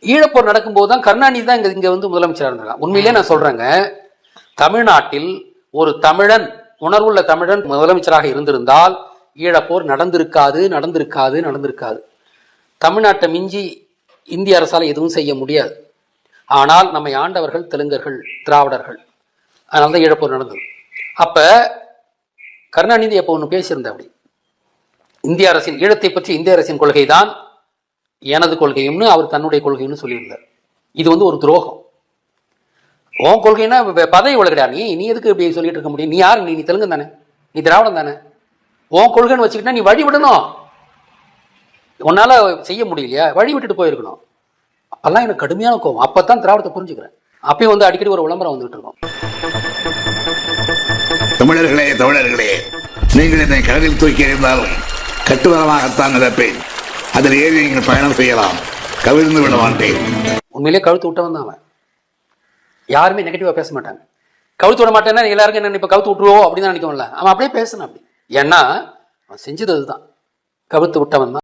ஈழப்போர் நடக்கும்போது தான் கருணாநிதி தான் இங்க வந்து முதலமைச்சராக இருந்திருக்காங்க. உண்மையிலேயே நான் சொல்றேங்க, தமிழ்நாட்டில் ஒரு தமிழன், உணர்வுள்ள தமிழன் முதலமைச்சராக இருந்திருந்தால் ஈழப்போர் நடந்திருக்காது. தமிழ்நாட்டை மிஞ்சி இந்திய அரசால் எதுவும் செய்ய முடியாது. ஆனால் நம்மை ஆண்டவர்கள் தெலுங்கர்கள், திராவிடர்கள். அதனால தான் ஈழப்போர் நடந்தது. அப்ப கருணாநிதி அப்போ ஒன்று பேசியிருந்த, அப்படி இந்திய அரசின், ஈழத்தை பற்றி இந்திய அரசின் கொள்கை தான் எனது கொள்கையும்னு அவர் தன்னுடைய கொள்கைன்னு சொல்லியிருந்தார். இது வந்து ஒரு துரோகம். உன் கொள்கைன்னா பதவி உலகடா, நீ எதுக்கு இப்படி சொல்லிட்டு இருக்க முடியும்? நீ யாரு? நீ தெலுங்கு தானே, நீ திராவிடம் தானே. உன் கொள்கைன்னு வச்சுக்கிட்டா நீ வழி விடணும். உன்னால செய்ய முடியலையா, வழி விட்டுட்டு போயிருக்கணும். அப்பெல்லாம் எனக்கு கடுமையான கோவம். அப்பதான் திராவிடத்தை புரிஞ்சுக்கிறேன். அப்பயும் வந்து அடிக்கடி ஒரு விளம்பரம் வந்துட்டு இருக்கோம். தமிழர்களே, நீங்கள் என்னை கடலில் தூக்கி எறிந்தாலும் கட்டுவரமாகத்தான் நினைப்பேன். அதில் ஏறி நீங்கள் பயணம் செய்யலாம், கவிழ்ந்து விட மாட்டேன். உண்மையிலேயே கழுத்து விட்டவன் தான் அவன். யாருமே நெகட்டிவா பேச மாட்டாங்க. கழுத்து விட மாட்டேன்னா எல்லாருக்கும் என்ன இப்ப கழுத்து விட்டுருவோம் அப்படின்னு நினைக்கல. அவன் அப்படியே பேசணும். அப்படி ஏன்னா அவன் செஞ்சது அதுதான், கழுத்து விட்டவன் தான்.